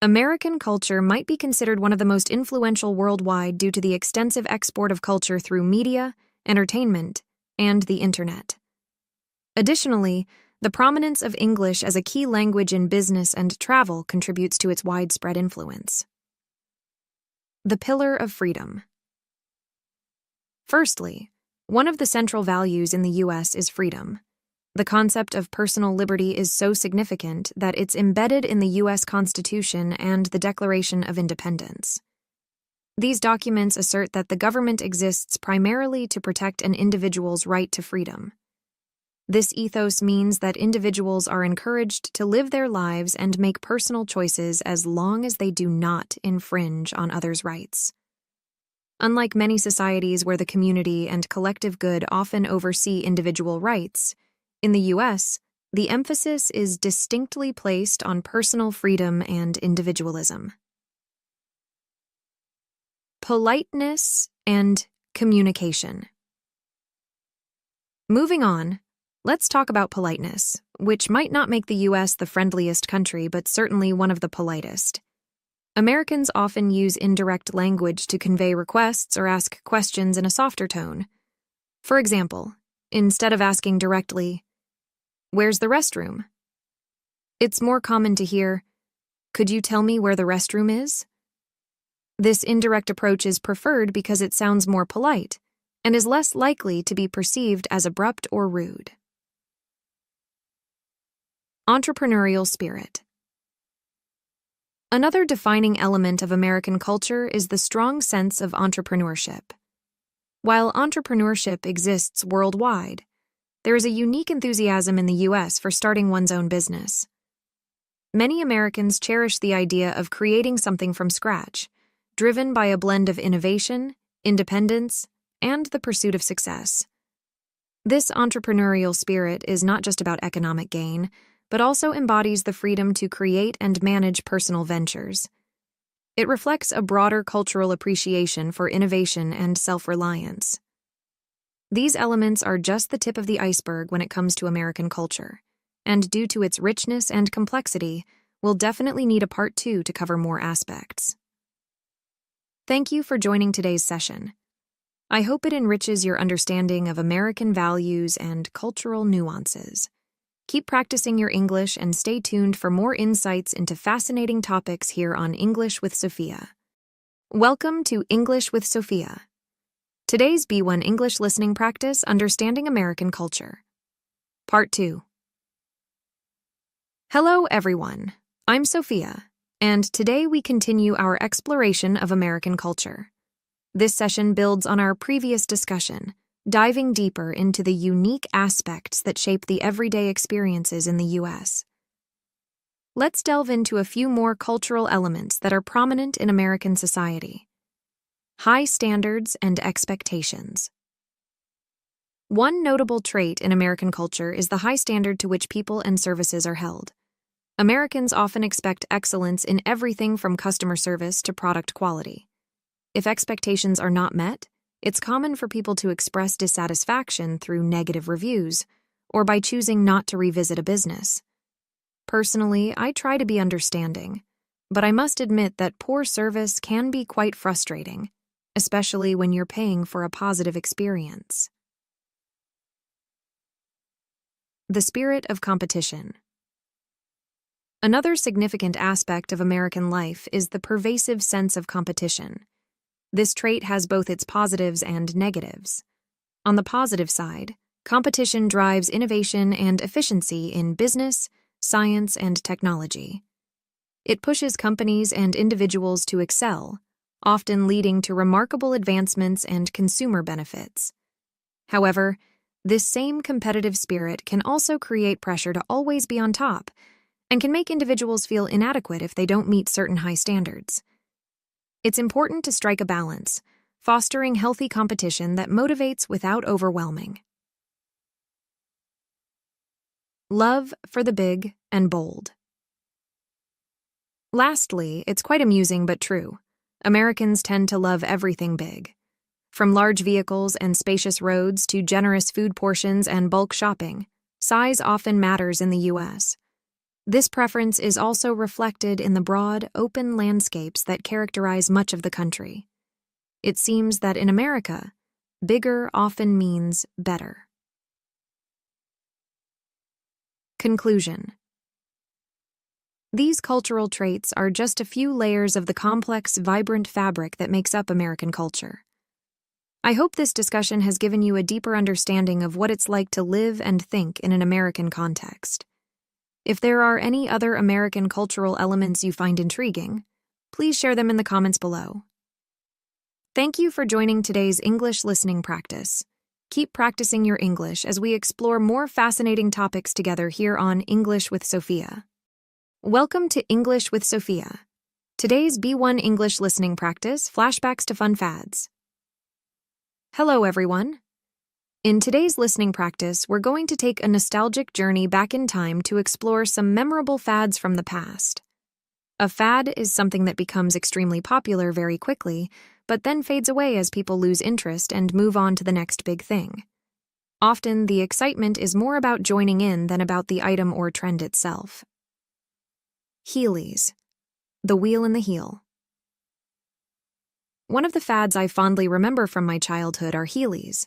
American culture might be considered one of the most influential worldwide due to the extensive export of culture through media, entertainment, and the internet. Additionally, the prominence of English as a key language in business and travel contributes to its widespread influence. The pillar of freedom. Firstly, one of the central values in the U.S. is freedom. The concept of personal liberty is so significant that it's embedded in the U.S. Constitution and the Declaration of Independence. These documents assert that the government exists primarily to protect an individual's right to freedom. This ethos means that individuals are encouraged to live their lives and make personal choices as long as they do not infringe on others' rights. Unlike many societies where the community and collective good often oversee individual rights, in the U.S., the emphasis is distinctly placed on personal freedom and individualism. Politeness and communication. Moving on, let's talk about politeness, which might not make the U.S. the friendliest country, but certainly one of the politest. Americans often use indirect language to convey requests or ask questions in a softer tone. For example, instead of asking directly, "Where's the restroom?" it's more common to hear, "Could you tell me where the restroom is?" This indirect approach is preferred because it sounds more polite and is less likely to be perceived as abrupt or rude. Entrepreneurial spirit. Another defining element of American culture is the strong sense of entrepreneurship. While entrepreneurship exists worldwide, there is a unique enthusiasm in the U.S. for starting one's own business. Many Americans cherish the idea of creating something from scratch, driven by a blend of innovation, independence, and the pursuit of success. This entrepreneurial spirit is not just about economic gain, but also embodies the freedom to create and manage personal ventures. It reflects a broader cultural appreciation for innovation and self-reliance. These elements are just the tip of the iceberg when it comes to American culture, and due to its richness and complexity, we'll definitely need a part 2 to cover more aspects. Thank you for joining today's session. I hope it enriches your understanding of American values and cultural nuances. Keep practicing your English and stay tuned for more insights into fascinating topics here on English with Sophia. Welcome to English with Sophia. Today's B1 English listening practice, Understanding American Culture. Part 2. Hello, everyone. I'm Sophia, and today we continue our exploration of American culture. This session builds on our previous discussion, diving deeper into the unique aspects that shape the everyday experiences in the U.S. Let's delve into a few more cultural elements that are prominent in American society. High standards and expectations. One notable trait in American culture is the high standard to which people and services are held. Americans often expect excellence in everything from customer service to product quality. If expectations are not met, it's common for people to express dissatisfaction through negative reviews or by choosing not to revisit a business. Personally, I try to be understanding, but I must admit that poor service can be quite frustrating, especially when you're paying for a positive experience. The spirit of competition. Another significant aspect of American life is the pervasive sense of competition. This trait has both its positives and negatives. On the positive side, competition drives innovation and efficiency in business, science, and technology. It pushes companies and individuals to excel, often leading to remarkable advancements and consumer benefits. However, this same competitive spirit can also create pressure to always be on top and can make individuals feel inadequate if they don't meet certain high standards. It's important to strike a balance, fostering healthy competition that motivates without overwhelming. Love for the big and bold. Lastly, it's quite amusing but true. Americans tend to love everything big. From large vehicles and spacious roads to generous food portions and bulk shopping, size often matters in the U.S. This preference is also reflected in the broad, open landscapes that characterize much of the country. It seems that in America, bigger often means better. Conclusion. These cultural traits are just a few layers of the complex, vibrant fabric that makes up American culture. I hope this discussion has given you a deeper understanding of what it's like to live and think in an American context. If there are any other American cultural elements you find intriguing, please share them in the comments below. Thank you for joining today's English listening practice. Keep practicing your English as we explore more fascinating topics together here on English with Sophia. Welcome to English with Sophia. Today's B1 English listening practice, flashbacks to fun fads. Hello, everyone. In today's listening practice, we're going to take a nostalgic journey back in time to explore some memorable fads from the past. A fad is something that becomes extremely popular very quickly, but then fades away as people lose interest and move on to the next big thing. Often, the excitement is more about joining in than about the item or trend itself. Heelys. The wheel in the heel. One of the fads I fondly remember from my childhood are Heelys.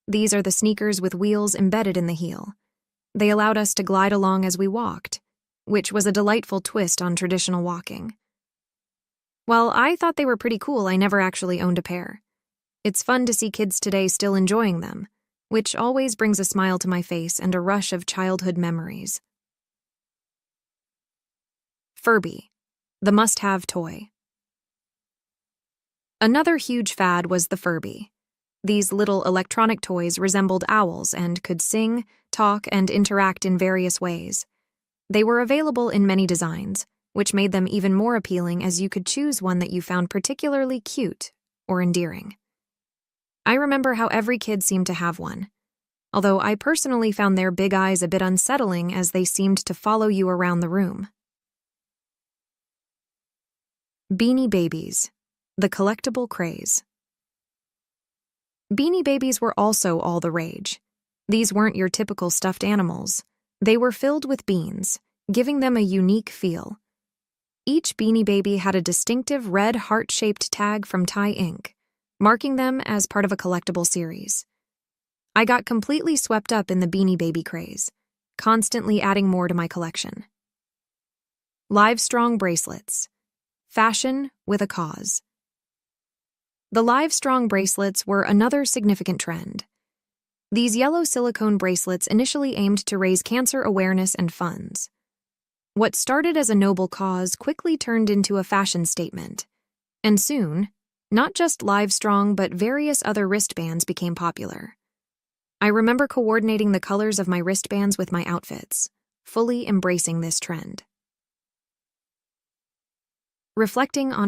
These are the sneakers with wheels embedded in the heel. They allowed us to glide along as we walked, which was a delightful twist on traditional walking. While I thought they were pretty cool, I never actually owned a pair. It's fun to see kids today still enjoying them, which always brings a smile to my face and a rush of childhood memories. Furby, the must-have toy. Another huge fad was the Furby. These little electronic toys resembled owls and could sing, talk, and interact in various ways. They were available in many designs, which made them even more appealing as you could choose one that you found particularly cute or endearing. I remember how every kid seemed to have one, although I personally found their big eyes a bit unsettling as they seemed to follow you around the room. Beanie Babies, the collectible craze. Beanie Babies were also all the rage. These weren't your typical stuffed animals. They were filled with beans, giving them a unique feel. Each Beanie Baby had a distinctive red heart-shaped tag from Thai Ink, marking them as part of a collectible series. I got completely swept up in the Beanie Baby craze, constantly adding more to my collection. Livestrong bracelets. Fashion with a cause. The Livestrong bracelets were another significant trend. These yellow silicone bracelets initially aimed to raise cancer awareness and funds. What started as a noble cause quickly turned into a fashion statement, and soon, not just Livestrong but various other wristbands became popular. I remember coordinating the colors of my wristbands with my outfits, fully embracing this trend. Reflecting on